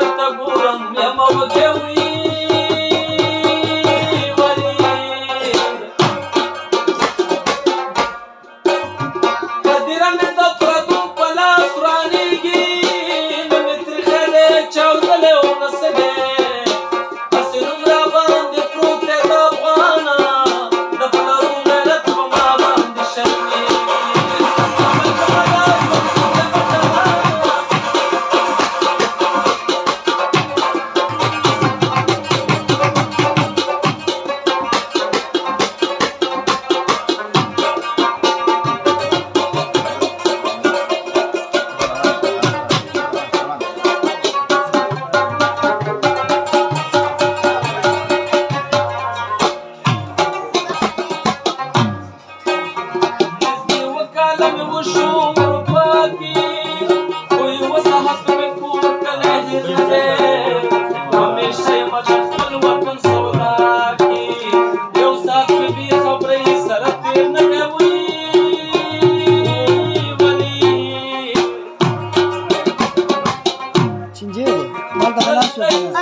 ورته ګورم یم وږی وي ولې هدیره مې د پردو په لاس ورانېږي نه مې ترېښی دی چاودلی او نه څه دی هسې نوم راباندې پروت دی د افغانه د پلرو غیرت په ما باندې شرمېږي Cinci, mal da falan söylüyor.